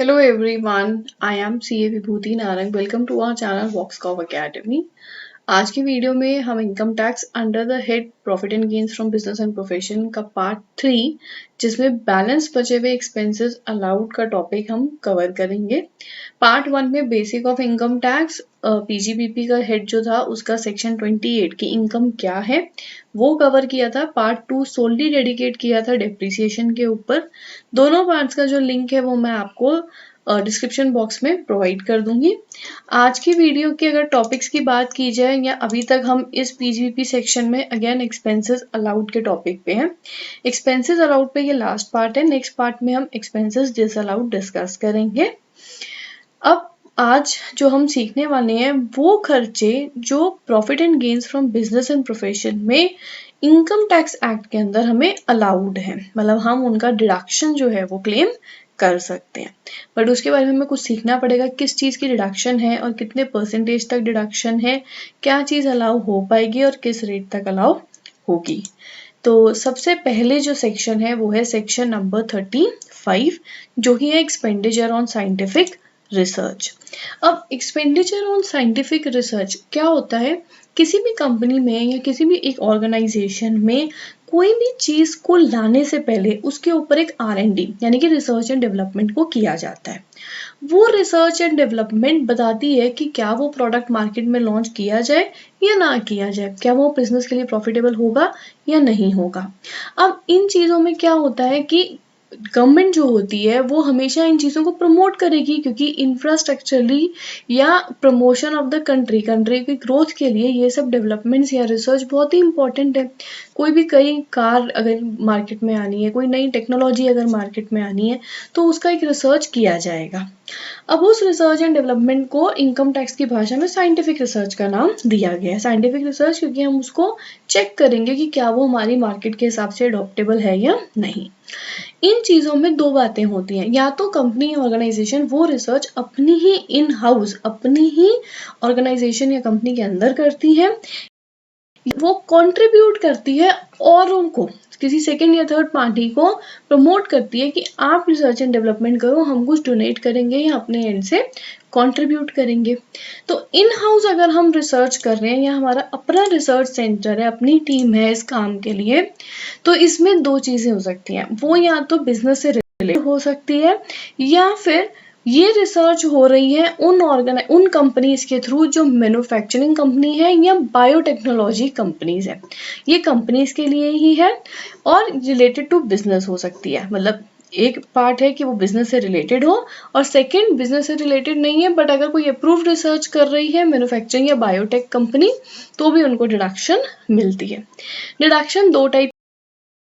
Hello everyone, I am CA Vibhuti Narang. Welcome to our channel Voxcov Academy. आज की video में हम income tax under the head profit and gains from business and profession का part 3 जिसमें balance बचे हुए expenses allowed का topic हम कवर करेंगे. पार्ट 1 में basic of income tax PGBP का हेड जो था उसका सेक्शन 28 की इनकम क्या है वो कवर किया था. पार्ट 2 सोलली डेडिकेट किया था डेप्रिसिएशन के ऊपर. दोनों पार्ट्स का जो लिंक है वो मैं आपको डिस्क्रिप्शन बॉक्स में प्रोवाइड कर दूंगी. आज की वीडियो के अगर टॉपिक्स की बात की जाए या अभी तक हम इस पीजीबीपी सेक्शन में अगेन एक्सपेंसेस अलाउड के टॉपिक पे हैं. एक्सपेंसेस अलाउड पे ये लास्ट पार्ट है. नेक्स्ट पार्ट में हम एक्सपेंसेस डिसअलाउड डिस्कस करेंगे. अब आज जो हम सीखने वाले हैं वो खर्चे जो profit and gains from business and profession में इनकम टैक्स एक्ट के अंदर हमें अलाउड है, मतलब हम उनका डिडक्शन जो है वो क्लेम कर सकते हैं. बट उसके बारे में हमें कुछ सीखना पड़ेगा, किस चीज़ की डिडक्शन है और कितने परसेंटेज तक डिडक्शन है, क्या चीज़ अलाउ हो पाएगी और किस रेट तक अलाउ होगी. तो सबसे पहले जो सेक्शन है वो है सेक्शन नंबर 35 जो कि है एक्सपेंडिचर ऑन साइंटिफिक रिसर्च. अब एक्सपेंडिचर ऑन साइंटिफिक रिसर्च क्या होता है? किसी भी कंपनी में या किसी भी एक ऑर्गेनाइजेशन में कोई भी चीज़ को लाने से पहले उसके ऊपर एक R&D यानी कि रिसर्च एंड डेवलपमेंट को किया जाता है. वो रिसर्च एंड डेवलपमेंट बताती है कि क्या वो प्रोडक्ट मार्केट में लॉन्च किया जाए या ना किया जाए, क्या वो बिजनेस के लिए प्रॉफिटेबल होगा या नहीं होगा. अब इन चीज़ों में क्या होता है कि गवर्नमेंट जो होती है वो हमेशा इन चीज़ों को प्रमोट करेगी क्योंकि इंफ्रास्ट्रक्चरली या प्रमोशन ऑफ द कंट्री की ग्रोथ के लिए ये सब डेवलपमेंट्स या रिसर्च बहुत ही इंपॉर्टेंट है. कोई भी कई कार अगर मार्केट में आनी है, कोई नई टेक्नोलॉजी अगर मार्केट में आनी है तो उसका एक रिसर्च किया जाएगा. अब उस रिसर्च एंड डेवलपमेंट को इनकम टैक्स की भाषा में साइंटिफिक रिसर्च का नाम दिया गया है. साइंटिफिक रिसर्च क्योंकि हम उसको चेक करेंगे कि क्या वो हमारी मार्केट के हिसाब से अडॉप्टेबल है या नहीं. इन चीज़ों में दो बातें होती हैं, या तो कंपनी ऑर्गेनाइजेशन वो रिसर्च अपनी ही इन हाउस अपनी ही ऑर्गेनाइजेशन या कंपनी के अंदर करती है, वो कंट्रीब्यूट करती है और उनको किसी सेकंड या थर्ड पार्टी को प्रमोट करती है कि आप रिसर्च एंड डेवलपमेंट करो, हम कुछ डोनेट करेंगे या अपने एंड से कंट्रीब्यूट करेंगे. तो इन हाउस अगर हम रिसर्च कर रहे हैं या हमारा अपना रिसर्च सेंटर है, अपनी टीम है इस काम के लिए, तो इसमें दो चीज़ें हो सकती हैं. वो या तो बिजनेस से रिलेटेड हो सकती है या फिर ये रिसर्च हो रही है उन कंपनीज के थ्रू जो मैन्युफैक्चरिंग कंपनी है या बायोटेक्नोलॉजी कंपनीज है. ये कंपनीज के लिए ही है और रिलेटेड टू बिजनेस हो सकती है. मतलब एक पार्ट है कि वो बिजनेस से रिलेटेड हो और सेकंड बिजनेस से रिलेटेड नहीं है बट अगर कोई अप्रूव्ड रिसर्च कर रही है मैन्युफैक्चरिंग या बायोटेक कंपनी तो भी उनको डिडक्शन मिलती है. डिडक्शन दो टाइप,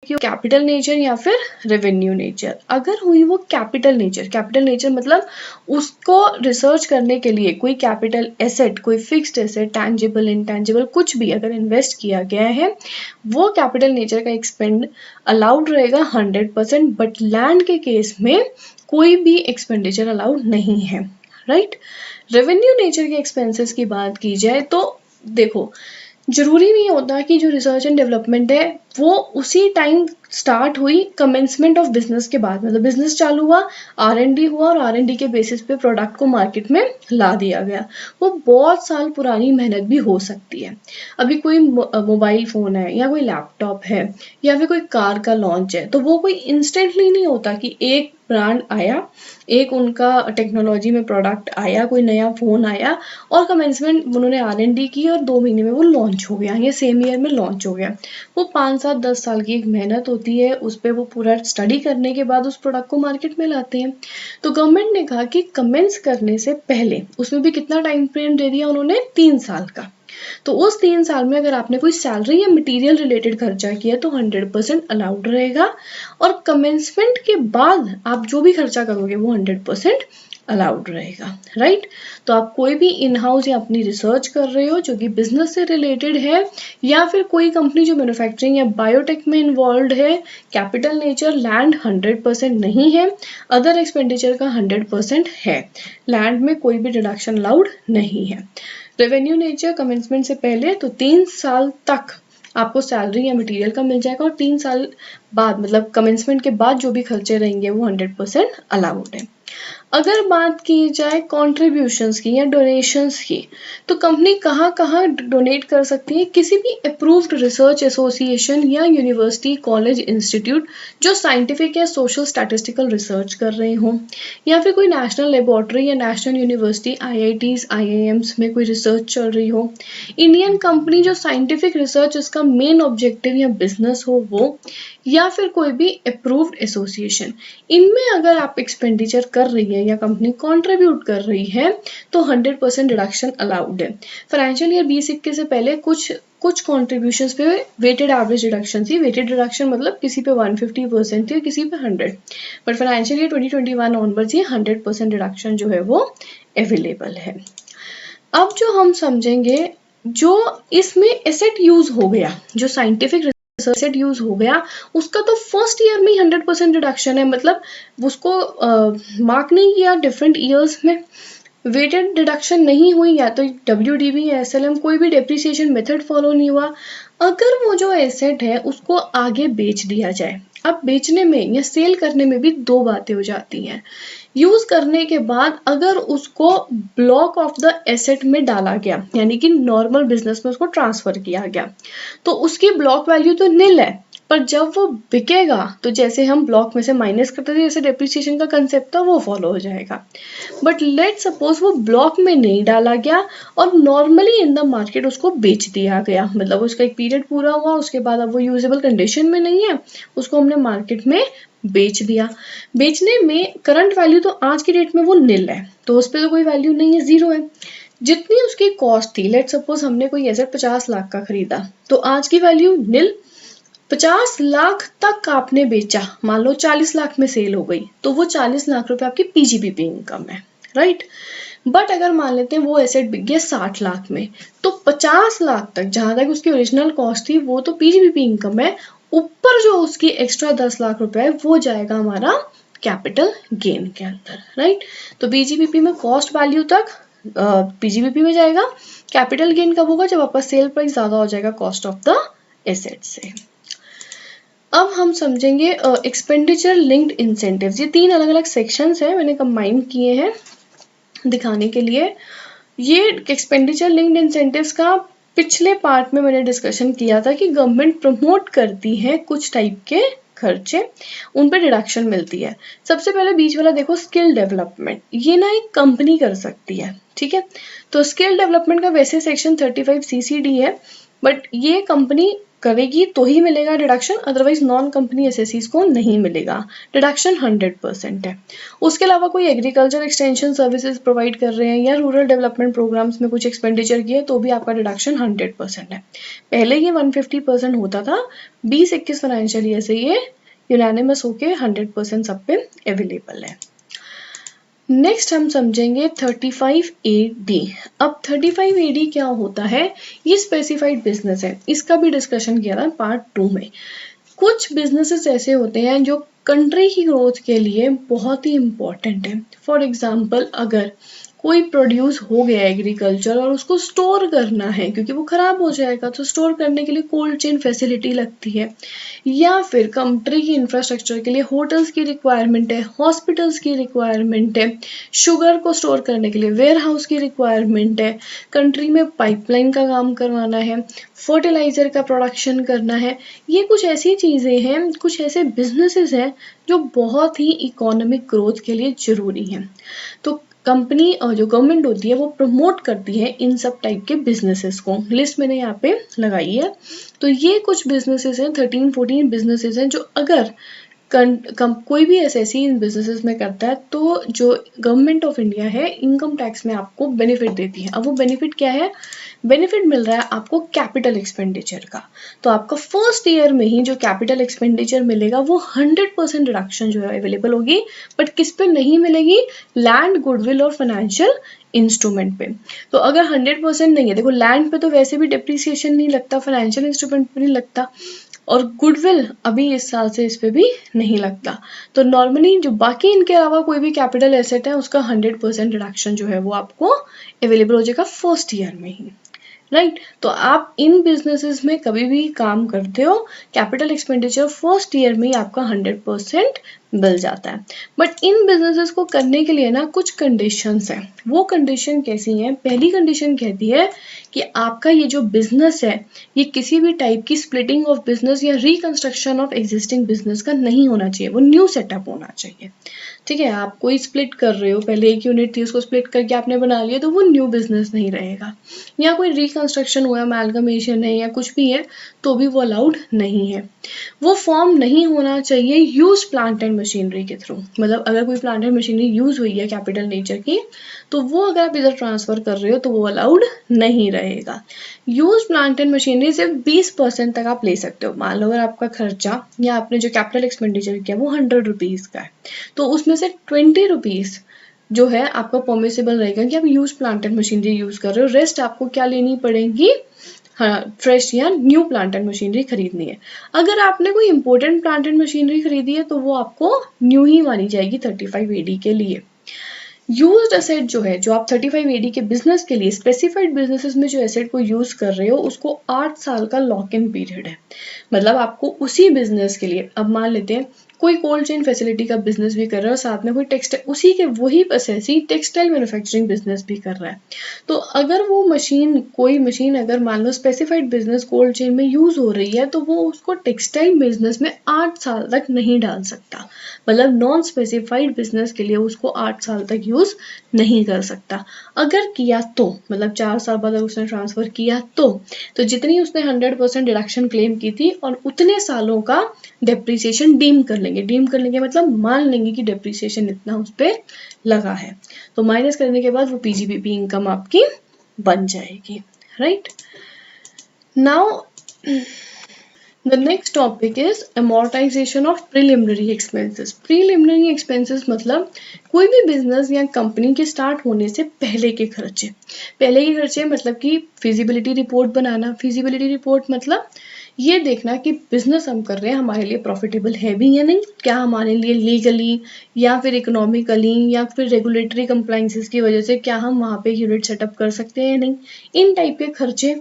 कैपिटल नेचर या फिर रेवेन्यू नेचर. अगर हुई वो कैपिटल नेचर मतलब उसको रिसर्च करने के लिए कोई कैपिटल एसेट, कोई फिक्स्ड एसेट, टैंजिबल इंटैंजिबल कुछ भी अगर इन्वेस्ट किया गया है वो कैपिटल नेचर का एक्सपेंड अलाउड रहेगा 100%. बट लैंड के केस में कोई भी एक्सपेंडिचर अलाउड नहीं है. राइट. रेवेन्यू नेचर के एक्सपेंसेस की बात की जाए तो देखो, जरूरी नहीं होता कि जो रिसर्च एंड डेवलपमेंट है वो उसी टाइम स्टार्ट हुई कमेंसमेंट ऑफ बिजनेस के बाद, मतलब बिजनेस चालू हुआ, R&D हुआ और R&D के बेसिस पे प्रोडक्ट को मार्केट में ला दिया गया. वो बहुत साल पुरानी मेहनत भी हो सकती है. अभी कोई मोबाइल फ़ोन है या कोई लैपटॉप है या फिर कोई कार का लॉन्च है तो वो कोई इंस्टेंटली नहीं होता कि एक ब्रांड आया, एक उनका टेक्नोलॉजी में प्रोडक्ट आया, कोई नया फ़ोन आया और कमेंसमेंट उन्होंने R&D की और 2 महीने में वो लॉन्च हो गया या सेम ईयर में लॉन्च हो गया. वो 5 7 10 साल की एक मेहनत होती है, उस पर वो पूरा स्टडी करने के बाद उस प्रोडक्ट को मार्केट में लाते हैं. तो गवर्नमेंट ने कहा कि कमेंस करने से पहले, उसमें भी कितना टाइम फ्रेम दे दिया उन्होंने, 3 साल का. तो उस 3 साल में अगर आपने कोई सैलरी या मटेरियल रिलेटेड खर्चा किया तो 100% अलाउड रहेगा और कमेंसमेंट के बाद आप जो भी खर्चा करोगे वो 100% अलाउड रहेगा. राइट. तो आप कोई भी इन हाउस या अपनी रिसर्च कर रहे हो जो कि बिजनेस से रिलेटेड है या फिर कोई कंपनी जो मैन्युफैक्चरिंग या बायोटेक में इन्वॉल्व है, कैपिटल नेचर लैंड 100% नहीं है, अदर एक्सपेंडिचर का 100% है. लैंड में कोई भी डिडक्शन अलाउड नहीं है. रेवेन्यू नेचर कमेंसमेंट से पहले तो 3 साल तक आपको सैलरी या मटेरियल का मिल जाएगा और 3 साल बाद मतलब कमेंसमेंट के बाद जो भी खर्चे रहेंगे वो 100% अलाउड है. अगर बात की जाए कॉन्ट्रीब्यूशंस की या डोनेशंस की, तो कंपनी कहाँ कहाँ डोनेट कर सकती है? किसी भी अप्रूव्ड रिसर्च एसोसिएशन या यूनिवर्सिटी, कॉलेज, इंस्टीट्यूट जो साइंटिफिक या सोशल स्टैटिस्टिकल रिसर्च कर रहे हों, या फिर कोई नेशनल लेबोरेटरी या नेशनल यूनिवर्सिटी, आईआईटीज, आईआईएम्स में कोई रिसर्च चल रही हो, इंडियन कंपनी जो साइंटिफिक रिसर्च उसका मेन ऑब्जेक्टिव या बिजनेस हो वो, या फिर कोई भी अप्रूव्ड एसोसिएशन, इनमें अगर आप एक्सपेंडिचर कर रही है या कंपनी कंट्रीब्यूट कर रही है तो 100% डिडक्शन अलाउड है। फाइनेंशियल ईयर 2021 से पहले कुछ कॉन्ट्रीब्यूशंस पे वेटेड एवरेज डिडक्शन थी। वेटेड डिडक्शन मतलब किसी पे 150% थी और किसी पे 100, बट फाइनेंशियल ईयर 2021 ऑनवर्ड्स ये 100% डिडक्शन जो है वो अवेलेबल है। अब जो हम समझेंगे, जो इसमें एसेट यूज हो गया, जो साइंटिफिक एसेट यूज हो गया, उसका तो फर्स्ट ईयर में ही 100% डिडक्शन है, मतलब उसको मार्क नहीं किया डिफरेंट ईयर्स में, वेटेड डिडक्शन नहीं हुई, या तो WDV या SLM कोई भी डेप्रिसिएशन मेथड फॉलो नहीं हुआ। अगर वो जो एसेट है उसको आगे बेच दिया जाए, अब बेचने में या सेल करने में भी दो बातें हो जाती हैं। यूज करने के बाद अगर उसको ब्लॉक ऑफ द एसेट में डाला गया, यानी कि नॉर्मल बिजनेस में उसको ट्रांसफर किया गया, तो उसकी ब्लॉक वैल्यू तो नील है, पर जब वो बिकेगा तो जैसे हम ब्लॉक में से माइनस करते थे, जैसे डेप्रिसिएशन का कंसेप्ट था वो फॉलो हो जाएगा। बट लेट सपोज वो ब्लॉक में नहीं डाला गया और नॉर्मली इन द मार्केट उसको बेच दिया गया, मतलब उसका एक पीरियड पूरा हुआ, उसके बाद अब वो यूजेबल कंडीशन में नहीं है, उसको हमने मार्केट में बेच दिया। बेचने में करंट वैल्यू तो आज की डेट में वो नील है, तो उस पर तो कोई वैल्यू नहीं है, जीरो है। जितनी उसकी कॉस्ट थी, लेट सपोज हमने कोई एसेट 50 लाख का खरीदा, तो आज की वैल्यू नील। 50 लाख तक आपने बेचा, मान लो 40 लाख में सेल हो गई, तो वो 40 लाख रुपए आपकी PGBP इनकम है, राइट। बट अगर मान लेते हैं वो एसेट बिक गया 60 लाख में, तो 50 लाख तक जहां तक उसकी ओरिजिनल कॉस्ट थी वो तो PGBP इनकम है, ऊपर जो उसकी एक्स्ट्रा 10 लाख रुपए है वो जाएगा हमारा कैपिटल गेन के अंदर, राइट। तो PGBP में कॉस्ट वैल्यू तक PGBP में जाएगा, कैपिटल गेन कब होगा? जब आपका सेल प्राइस ज्यादा हो जाएगा कॉस्ट ऑफ द एसेट से। अब हम समझेंगे एक्सपेंडिचर लिंक्ड इंसेंटिव्स। ये 3 अलग अलग सेक्शंस हैं, मैंने कंबाइन किए हैं दिखाने के लिए। ये एक्सपेंडिचर लिंक्ड इंसेंटिव्स का पिछले पार्ट में मैंने डिस्कशन किया था कि गवर्नमेंट प्रमोट करती है कुछ टाइप के खर्चे, उन पे डिडक्शन मिलती है। सबसे पहले बीच वाला देखो, स्किल डेवलपमेंट, ये ना एक कंपनी कर सकती है, ठीक है। तो स्किल डेवलपमेंट का वैसे सेक्शन 35 CCD है, बट ये कंपनी करेगी तो ही मिलेगा डिडक्शन, अदरवाइज नॉन कंपनी एसएससीज को नहीं मिलेगा। डिडक्शन 100% है। उसके अलावा कोई एग्रीकल्चर एक्सटेंशन सर्विसेज प्रोवाइड कर रहे हैं या रूरल डेवलपमेंट प्रोग्राम्स में कुछ एक्सपेंडिचर किया तो भी आपका डिडक्शन 100% है। पहले ये 150% होता था, 20-21 फाइनेंशियल ईयर से ये यूनानिमस होके 100% सब पे अवेलेबल है। नेक्स्ट हम समझेंगे 35AD। अब 35AD क्या होता है? ये स्पेसिफाइड बिजनेस है, इसका भी डिस्कशन किया था पार्ट 2 में। कुछ बिजनेसेस ऐसे होते हैं जो कंट्री की ग्रोथ के लिए बहुत ही इम्पोर्टेंट है। फॉर एग्जाम्पल, अगर कोई प्रोड्यूस हो गया एग्रीकल्चर और उसको स्टोर करना है क्योंकि वो खराब हो जाएगा, तो स्टोर करने के लिए कोल्ड चेन फैसिलिटी लगती है, या फिर कंट्री की इंफ्रास्ट्रक्चर के लिए होटल्स की रिक्वायरमेंट है, हॉस्पिटल्स की रिक्वायरमेंट है, शुगर को स्टोर करने के लिए वेयर हाउस की रिक्वायरमेंट है, कंट्री में पाइपलाइन का काम करवाना है, फर्टिलाइजर का प्रोडक्शन करना है। ये कुछ ऐसी चीज़ें हैं, कुछ ऐसे बिजनेसेस हैं जो बहुत ही इकोनॉमिक ग्रोथ के लिए जरूरी हैं। तो कंपनी और जो गवर्नमेंट होती है वो प्रमोट करती है इन सब टाइप के बिजनेसेस को। लिस्ट मैंने यहाँ पे लगाई है। तो ये कुछ बिजनेसेस हैं, 13-14 बिजनेसेस हैं जो अगर कोई भी एसएससी इन बिजनेसेस में करता है तो जो गवर्नमेंट ऑफ इंडिया है इनकम टैक्स में आपको बेनिफिट देती है। अब वो बेनिफिट क्या है? बेनिफिट मिल रहा है आपको कैपिटल एक्सपेंडिचर का। तो आपका फर्स्ट ईयर में ही जो कैपिटल एक्सपेंडिचर मिलेगा वो 100% रिडक्शन जो है अवेलेबल होगी, बट किस पे नहीं मिलेगी? लैंड, गुडविल और फाइनेंशियल इंस्ट्रूमेंट पे। तो अगर 100% नहीं है, देखो लैंड पे तो वैसे भी डिप्रिसिएशन नहीं लगता, फाइनेंशियल इंस्ट्रूमेंट पे नहीं लगता, और गुडविल अभी इस साल से इस पे भी नहीं लगता। तो नॉर्मली जो बाकी इनके अलावा कोई भी कैपिटल एसेट है उसका 100% रिडक्शन जो है वो आपको अवेलेबल हो जाएगा फर्स्ट ईयर में ही, राइट। तो आप इन बिजनेसेस में कभी भी काम करते हो, कैपिटल एक्सपेंडिचर फर्स्ट ईयर में ही आपका 100% मिल जाता है। बट इन बिजनेसेस को करने के लिए ना कुछ कंडीशंस हैं। वो कंडीशन कैसी हैं? पहली कंडीशन कहती है कि आपका ये जो बिजनेस है ये किसी भी टाइप की स्प्लिटिंग ऑफ बिजनेस या रिकंस्ट्रक्शन ऑफ एग्जिस्टिंग बिजनेस का नहीं होना चाहिए, वो न्यू सेटअप होना चाहिए। ठीक है, आप कोई स्प्लिट कर रहे हो, पहले एक यूनिट थी उसको स्प्लिट करके आपने बना लिया, तो वो न्यू बिजनेस नहीं रहेगा। या कोई रिकंस्ट्रक्शन हुआ, अमेलगमेशन है या कुछ भी है, तो भी वो अलाउड नहीं है। वो फॉर्म नहीं होना चाहिए यूज प्लांट एंड मशीनरी के थ्रू। मतलब अगर कोई प्लांट एंड मशीनरी यूज हुई है कैपिटल नेचर की, तो वो अगर आप इधर ट्रांसफर कर रहे हो तो वो अलाउड नहीं रहेगा। यूज प्लांट एंड मशीनरी सिर्फ 20% तक आप ले सकते हो। मान लो अगर आपका खर्चा या आपने जो कैपिटल एक्सपेंडिचर किया वो 100 रुपीज का है, तो उसमें से 20 रुपीज जो है आपका परमिसेबल रहेगा कि आप use plant and machinery use कर रहे हो। रेस्ट आपको क्या लेनी पड़ेगी? हाँ, फ्रेश या न्यू प्लांट एंड मशीनरी खरीदनी है। अगर आपने कोई इंपॉर्टेंट प्लांट एंड मशीनरी खरीदी है तो वो आपको न्यू ही मानी जाएगी 35 एडी के लिए। यूज्ड एसेट जो है, जो आप 35 एडी के बिजनेस के लिए, स्पेसिफाइड बिजनेसेस में जो एसेट को यूज कर रहे हो, उसको 8 साल का लॉक इन पीरियड है। मतलब आपको उसी बिजनेस के लिए, अब मान लेते हैं कोई कोल्ड चेन फैसिलिटी का बिजनेस भी कर रहा है और साथ में कोई टेक्सटाइल, उसी के वही पसेसी टेक्सटाइल मैन्युफैक्चरिंग बिजनेस भी कर रहा है, तो अगर वो मशीन, कोई मशीन अगर मान लो स्पेसिफाइड बिजनेस कोल्ड चेन में यूज हो रही है, तो वो उसको टेक्सटाइल बिजनेस में 8 साल तक नहीं डाल सकता। मतलब नॉन स्पेसिफाइड बिजनेस के लिए उसको 8 साल तक यूज नहीं कर सकता। अगर किया तो मतलब 4 साल बाद उसने ट्रांसफर किया तो जितनी उसने 100% डिडक्शन क्लेम की थी और उतने सालों का डेप्रिसिएशन डीम कर लेंगे। डीम कर लेंगे मतलब मान लेंगे कि डेप्रिसिएशन इतना उस पर लगा है, तो माइनस करने के बाद वो पीजीबीपी इनकम आपकी बन जाएगी। Right now the next topic is amortization of preliminary expenses. Preliminary expenses मतलब कोई भी बिजनेस या कंपनी के स्टार्ट होने से पहले के खर्चे। पहले के खर्चे मतलब कि फिजिबिलिटी रिपोर्ट बनाना। फिजिबिलिटी रिपोर्ट मतलब ये देखना कि बिजनेस हम कर रहे हैं हमारे लिए प्रॉफिटेबल है भी या नहीं, क्या हमारे लिए लीगली या फिर इकोनॉमिकली या फिर रेगुलेटरी कंप्लाइंसेस की वजह से क्या हम वहाँ पे यूनिट सेटअप कर सकते हैं या नहीं, इन टाइप के खर्चे।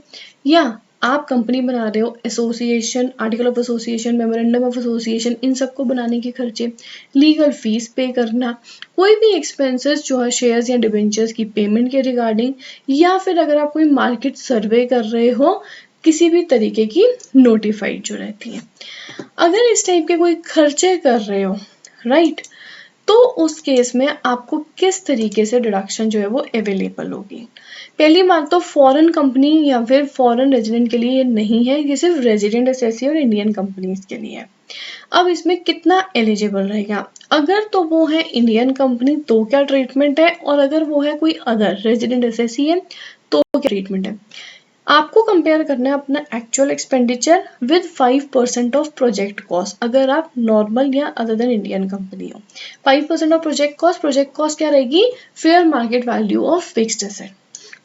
या आप कंपनी बना रहे हो, association, article of association, memorandum of association, इन सबको बनाने के खर्चे, लीगल फीस पे करना, कोई भी एक्सपेंसेस जो है शेयर्स या डिबेंचर्स की पेमेंट के रिगार्डिंग, या फिर अगर आप कोई मार्केट सर्वे कर रहे हो, किसी भी तरीके की नोटिफाइड जो रहती है। अगर इस टाइप के कोई खर्चे कर रहे हो, राइट, तो उस केस में आपको किस तरीके से डिडक्शन जो है वो अवेलेबल होगी। पहली बात तो फॉरेन कंपनी या फिर फॉरेन रेजिडेंट के लिए ये नहीं है, ये सिर्फ रेजिडेंट एसएससी और इंडियन कंपनीज के लिए है। अब इसमें कितना एलिजिबल रहेगा? अगर तो वो है इंडियन कंपनी तो क्या ट्रीटमेंट है, और अगर वो है कोई अदर रेजिडेंट एसएससी है तो क्या ट्रीटमेंट है? आपको कंपेयर करना है अपना actual expenditure with 5% of project cost. अगर आप नॉर्मल या अदर देन इंडियन कंपनी हो, 5% ऑफ प्रोजेक्ट कॉस्ट क्या रहेगी? Fair market value of fixed asset.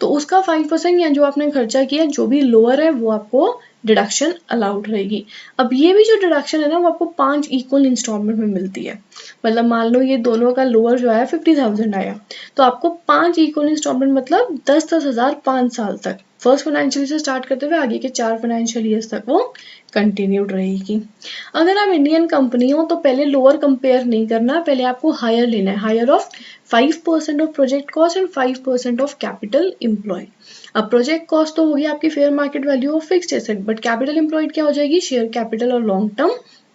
तो उसका 5% या जो आपने खर्चा किया जो भी लोअर है वो आपको डिडक्शन अलाउड रहेगी। अब ये भी जो डिडक्शन है ना वो आपको 5 इक्वल इंस्टॉलमेंट में मिलती है। मतलब मान लो ये दोनों का लोअर जो आया 50,000 आया, तो आपको 5 इक्वल इंस्टॉलमेंट मतलब 10-10 हजार 5 साल तक, फर्स्ट फाइनेंशियल से स्टार्ट करते हुए आगे के 4 फाइनेंशियल ईयर्स तक वो कंटिन्यूड रहेगी। अगर आप इंडियन कंपनी हो तो पहले लोअर कंपेयर नहीं करना, पहले आपको हायर लेना है, higher of 5% of project cost and 5% of capital employed. अब प्रोजेक्ट कॉस्ट तो होगी आपकी fair market value of fixed asset, but capital employed क्या हो जाएगी? शेयर कैपिटल और लॉन्ग टर्म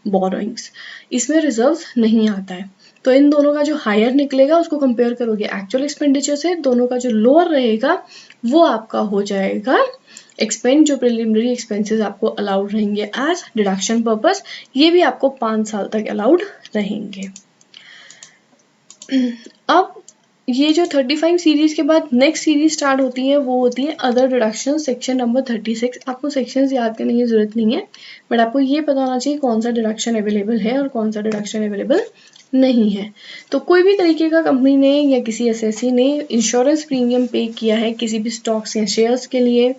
बोरोइंग्स। इसमें रिजर्व नहीं आता है, तो इन दोनों का जो हायर निकलेगा उसको कंपेयर करोगे एक्चुअल एक्सपेंडिचर से, दोनों का जो लोअर रहेगा वो आपका हो जाएगा एक्सपेंड, जो प्रिलिमिनरी एक्सपेंसेस आपको अलाउड रहेंगे एज डिडक्शन पर्पस, ये भी आपको 5 साल तक अलाउड रहेंगे। अब ये जो 35 सीरीज के बाद नेक्स्ट सीरीज स्टार्ट होती है वो होती है अदर डिडक्शन, सेक्शन नंबर 36। आपको सेक्शंस याद करने की जरूरत नहीं है, बट आपको ये पता होना चाहिए कौन सा डिडक्शन अवेलेबल है और कौन सा डिडक्शन अवेलेबल नहीं है। तो कोई भी तरीके का कंपनी ने या किसी एसएससी ने इंश्योरेंस प्रीमियम पे किया है किसी भी स्टॉक्स या शेयर्स के लिए,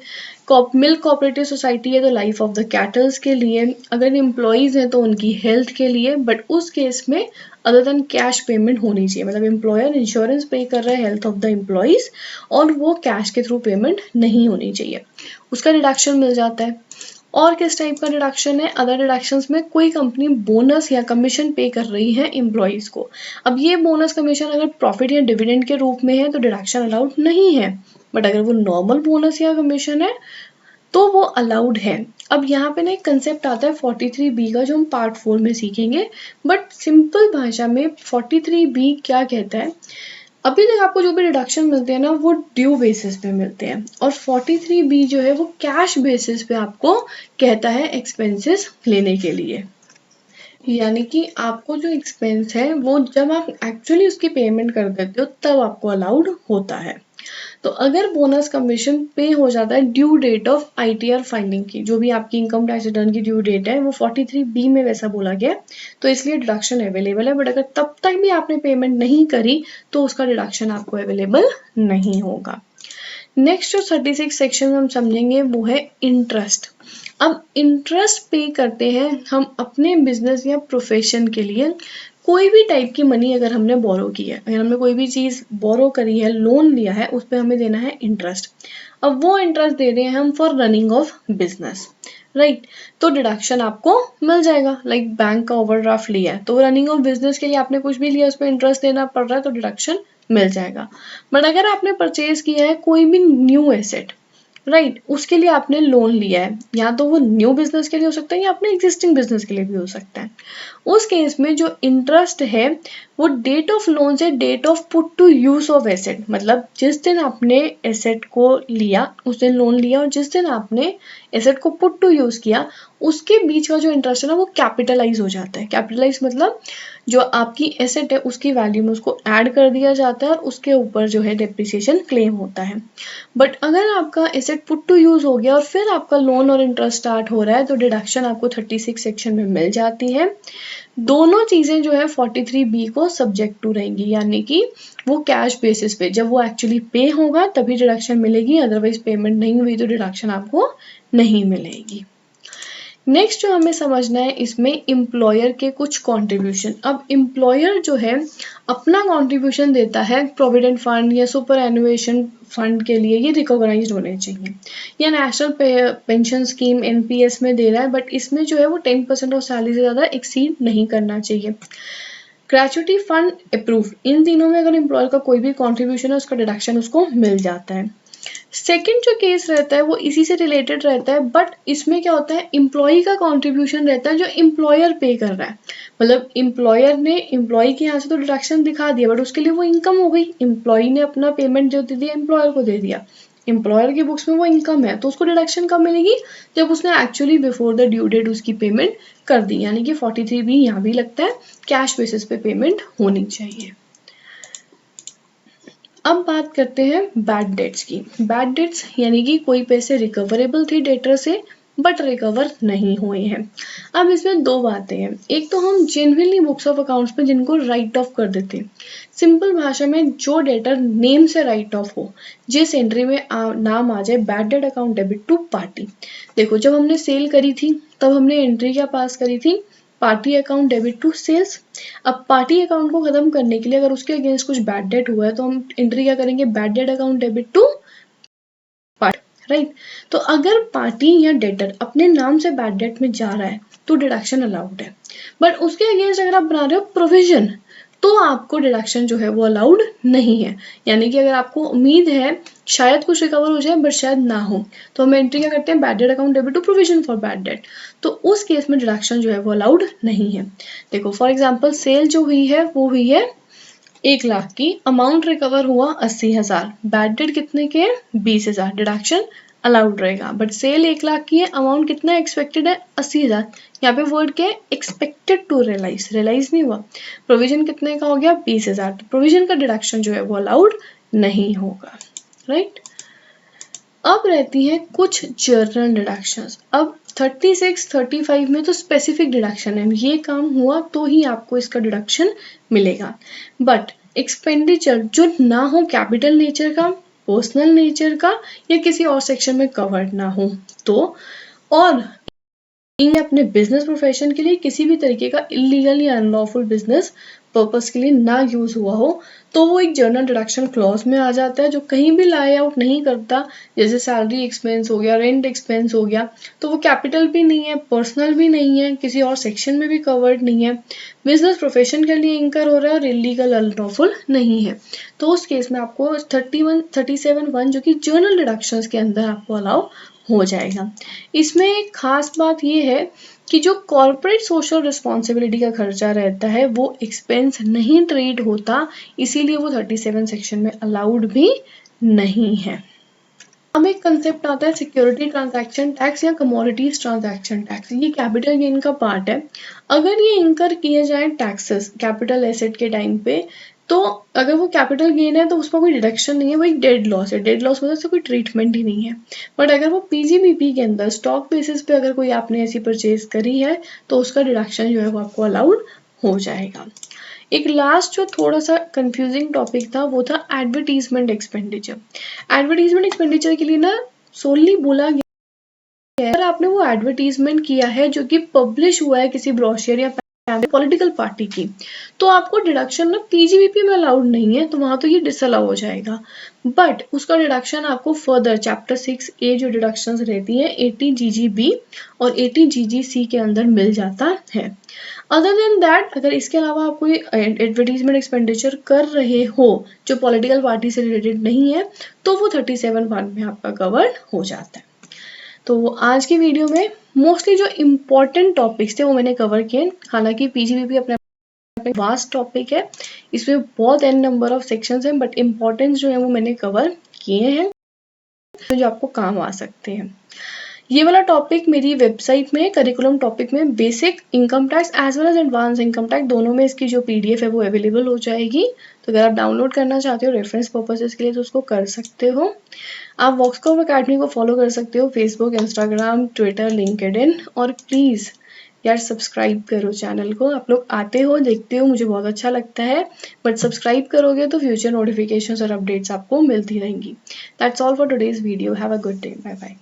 मिल्क कोऑपरेटिव सोसाइटी है तो लाइफ ऑफ द कैटल्स के लिए, अगर एम्प्लॉयज़ हैं तो उनकी हेल्थ के लिए, बट उस केस में अदर देन कैश पेमेंट होनी चाहिए। मतलब एम्प्लॉयर इंश्योरेंस पे कर रहा है हेल्थ ऑफ द एम्प्लॉयज़ और वो कैश के थ्रू पेमेंट नहीं होनी चाहिए, उसका डिडक्शन मिल जाता है। और किस टाइप का डिडक्शन है? अदर डिडक्शंस में कोई कंपनी बोनस या कमीशन पे कर रही है एम्प्लॉयज़ को। अब ये बोनस कमीशन अगर प्रॉफिट या डिविडेंड के रूप में है तो डिडक्शन अलाउड नहीं है, बट अगर वो नॉर्मल बोनस या कमीशन है तो वो अलाउड है। अब यहाँ पे ना एक कंसेप्ट आता है 43B का जो हम पार्ट 4 में सीखेंगे, बट सिंपल भाषा में 43B क्या कहता है, अभी तक आपको जो भी डिडक्शन मिलते हैं ना वो ड्यू बेसिस पे मिलते हैं, और 43B जो है वो कैश बेसिस पे आपको कहता है एक्सपेंसेस लेने के लिए। यानी कि आपको जो एक्सपेंस है वो जब आप एक्चुअली उसकी पेमेंट कर देते हो तब आपको अलाउड होता है। तो अगर बोनस कमीशन पे हो जाता है due date of ITR filing की, जो भी आपकी इनकम टैक्स रिटर्न की ड्यू डेट है वो 43B में वैसा बोला गया है, तो इसलिए डिडक्शन अवेलेबल है। बट अगर तब तक भी आपने पेमेंट नहीं करी तो उसका डिडक्शन आपको अवेलेबल नहीं होगा। नेक्स्ट जो 36 सेक्शन में हम समझेंगे वो है इंटरेस्ट। अब इंटरेस्ट पे करते हैं हम अपने बिजनेस या प्रोफेशन के लिए। कोई भी टाइप की मनी अगर हमने बोरो की है, अगर हमने कोई भी चीज़ बोरो करी है, लोन लिया है, उस पर हमें देना है इंटरेस्ट। अब वो इंटरेस्ट दे रहे हैं हम for running of business, right. तो डिडक्शन आपको मिल जाएगा। लाइक बैंक का ओवरड्राफ्ट लिया है तो रनिंग ऑफ बिजनेस के लिए आपने कुछ भी लिया उस पर इंटरेस्ट देना पड़ रहा है तो डिडक्शन मिल जाएगा। बट अगर आपने परचेज किया है कोई भी न्यू एसेट, राइट, उसके लिए आपने लोन लिया है, या तो वो न्यू बिजनेस के लिए हो सकता है या अपने एग्जिस्टिंग बिजनेस के लिए भी हो सकता है, उस केस में जो इंटरेस्ट है वो डेट ऑफ लोन से date of put to use of asset, मतलब जिस दिन आपने एसेट को लिया उस दिन लोन लिया और जिस दिन आपने एसेट को पुट टू यूज किया उसके बीच का जो इंटरेस्ट है ना वो कैपिटलाइज हो जाता है। कैपिटलाइज मतलब जो आपकी एसेट है उसकी वैल्यू में उसको ऐड कर दिया जाता है और उसके ऊपर जो है डेप्रिसिएशन क्लेम होता है। बट अगर आपका एसेट पुट टू यूज हो गया और फिर आपका लोन और इंटरेस्ट स्टार्ट हो रहा है तो डिडक्शन आपको 36 सेक्शन में मिल जाती है। दोनों चीजें जो है 43B को सब्जेक्ट टू रहेंगी, यानी कि वो कैश बेसिस पे जब वो एक्चुअली पे होगा तभी डिडक्शन मिलेगी, अदरवाइज पेमेंट नहीं हुई तो डिडक्शन आपको नहीं मिलेगी। नेक्स्ट जो हमें समझना है इसमें एम्प्लॉयर के कुछ कंट्रीब्यूशन। अब एम्प्लॉयर जो है अपना कंट्रीब्यूशन देता है प्रोविडेंट फंड या सुपर एनुएशन फंड के लिए, ये रिकॉग्नाइज्ड होने चाहिए। या नेशनल पेंशन स्कीम एनपीएस में दे रहा है बट इसमें जो है वो 10% ऑफ सैलरी से ज़्यादा एक्सीड नहीं करना चाहिए। ग्रेचुटी फंड अप्रूव, इन तीनों में अगर एम्प्लॉयर का कोई भी कंट्रीब्यूशन है उसका डिडक्शन उसको मिल जाता है। सेकंड जो केस रहता है वो इसी से रिलेटेड रहता है, बट इसमें क्या होता है एम्प्लॉय का कंट्रीब्यूशन रहता है जो एम्प्लॉयर पे कर रहा है। मतलब एम्प्लॉयर ने एम्प्लॉय के यहाँ से तो डिडक्शन दिखा दिया बट उसके लिए वो इनकम हो गई, एम्प्लॉय ने अपना पेमेंट जो दे दिया एम्प्लॉयर को दे दिया, एम्प्लॉयर की बुक्स में वो इनकम है तो उसको डिडक्शन कब मिलेगी, जब उसने actually before the due date उसकी पेमेंट कर दी। यानी कि 43B यहाँ भी लगता है कैश बेसिस पे पेमेंट होनी चाहिए। अब बात करते हैं बैड डेट्स की। बैड डेट्स यानी कि कोई पैसे रिकवरेबल थे डेटर से बट रिकवर नहीं हुए हैं। अब इसमें दो बातें हैं, एक तो हम जेन्युइनली बुक्स ऑफ अकाउंट्स में जिनको राइट ऑफ कर देते हैं, सिंपल भाषा में जो डेटर नेम से राइट ऑफ हो, जिस एंट्री में नाम आ जाए bad debt account debit to party. देखो जब हमने सेल करी थी तब हमने एंट्री क्या पास करी थी, party account debit to sales. अब पार्टी अकाउंट को खत्म करने के लिए अगर उसके अगेंस्ट कुछ बैड डेट हुआ है तो हम एंट्री क्या करेंगे, bad debt account debit to party, right. तो अगर पार्टी या डेटर अपने नाम से बैड डेट में जा रहा है तो डिडक्शन अलाउड है, बट उसके अगेंस्ट अगर आप बना रहे हो प्रोविजन तो आपको डिडक्शन जो है वो अलाउड नहीं है। यानी कि अगर आपको उम्मीद है शायद कुछ रिकवर हो जाए बट शायद ना हो तो हम एंट्री क्या करते हैं, bad debt account debit to provision for bad debt, तो उस केस में डिडक्शन जो है वो अलाउड नहीं है। देखो फॉर एग्जांपल सेल जो हुई है वो हुई है 1,00,000 की, अमाउंट रिकवर हुआ 80,000, बैड डेट कितने के 20,000, डिडक्शन अलाउड रहेगा। बट सेल 1,00,000 की है, अमाउंट कितना एक्सपेक्टेड है 80,000, यहाँ पे वर्ड क्या है एक्सपेक्टेड टू रियलाइज, रियलाइज नहीं हुआ। प्रोविजन कितने का हो गया 20,000, तो प्रोविजन का डिडक्शन जो है वो अलाउड नहीं होगा, राइट। अब रहती हैं कुछ जर्नल डिडक्शंस। अब 36, 35 में तो स्पेसिफिक डिडक्शन है, ये काम हुआ तो ही आपको इसका डिडक्शन मिलेगा। बट एक्सपेंडिचर जो ना हो कैपिटल नेचर का, पर्सनल नेचर का या किसी और सेक्शन में कवर्ड ना हो तो, और इन्हें अपने बिजनेस प्रोफेशन के लिए किसी भी तरीके का इलीगल या अनलॉफुल बिजनेस पर्पस के लिए ना यूज हुआ हो तो वो एक जर्नल डिडक्शन क्लॉज में आ जाता है, जो कहीं भी लाई आउट नहीं करता। जैसे सैलरी एक्सपेंस हो गया, रेंट एक्सपेंस हो गया, तो वो कैपिटल भी नहीं है, पर्सनल भी नहीं है, किसी और सेक्शन में भी कवर्ड नहीं है, बिजनेस प्रोफेशन के लिए इंकर हो रहा है और इलीगल अनलॉफुल नहीं है। तो उस केस में आपको 37(1) जो कि जर्नल डिडक्शंस के अंदर आपको अलाउ हो जाएगा। इसमें एक खास बात ये है कि जो कॉर्पोरेट सोशल रिस्पॉन्सिबिलिटी का खर्चा रहता है वो एक्सपेंस नहीं ट्रीट होता, इसीलिए वो 37 सेक्शन में अलाउड भी नहीं है। अब एक कंसेप्ट आता है सिक्योरिटी ट्रांजैक्शन टैक्स या कमोडिटीज ट्रांजैक्शन टैक्स। ये कैपिटल गेन का पार्ट है। अगर ये इंकर किए जाए टैक्सेस कैपिटल एसेट के टाइम पे, तो अगर वो कैपिटल गेन है तो उसका कोई डिडक्शन नहीं है, वो एक डेड लॉस है। डेड लॉस मतलब उससे कोई ट्रीटमेंट ही नहीं है। बट अगर वो पीजीबीपी के अंदर स्टॉक बेसिस पे अगर कोई आपने ऐसी परचेज करी है तो उसका डिडक्शन जो है वो आपको अलाउड हो जाएगा। एक लास्ट जो थोड़ा सा कंफ्यूजिंग टॉपिक था वो था एडवर्टीजमेंट एक्सपेंडिचर। एडवर्टीजमेंट एक्सपेंडिचर के लिए ना सोली बोला गया है अगर आपने वो एडवर्टीजमेंट किया है जो कि पब्लिश हुआ है किसी ब्रोशर या पॉलिटिकल पार्टी की, तो आपको डिडक्शन ना पीजीबीपी में अलाउड नहीं है, तो वहां तो ये डिसअलाउ हो जाएगा। बट उसका डिडक्शन आपको फर्दर चैप्टर 6A जो डिडक्शंस रहती है 80 GGB और 80 GGC के अंदर मिल जाता है। अदर देन दैट अगर इसके अलावा आप कोई एडवर्टीजमेंट एक्सपेंडिचर कर रहे हो जो पॉलिटिकल पार्टी से रिलेटेड नहीं है तो वो 37(1) में आपका कवर हो जाता है। तो आज की वीडियो में मोस्टली जो इम्पोर्टेंट टॉपिक्स थे वो मैंने कवर किए। हालांकि पीजीबीपी अपने वास्ट टॉपिक है, इसमें बहुत n नंबर ऑफ सेक्शंस हैं, बट इम्पोर्टेंस जो है वो मैंने कवर किए हैं जो आपको काम आ सकते हैं। ये वाला टॉपिक मेरी वेबसाइट में करिकुलम टॉपिक में basic income tax as well as advance income tax दोनों में इसकी जो PDF है वो अवेलेबल हो जाएगी। तो अगर आप डाउनलोड करना चाहते हो रेफरेंस पर्पसेस के लिए तो उसको कर सकते हो। आप वॉक्सकॉव अकेडमी को फॉलो कर सकते हो फेसबुक, इंस्टाग्राम, ट्विटर, लिंक्डइन, और प्लीज़ यार सब्सक्राइब करो चैनल को। आप लोग आते हो, देखते हो, मुझे बहुत अच्छा लगता है, बट सब्सक्राइब करोगे तो फ्यूचर नोटिफिकेशंस और अपडेट्स आपको मिलती रहेंगी। That's all for today's video. Have a good day. Bye bye.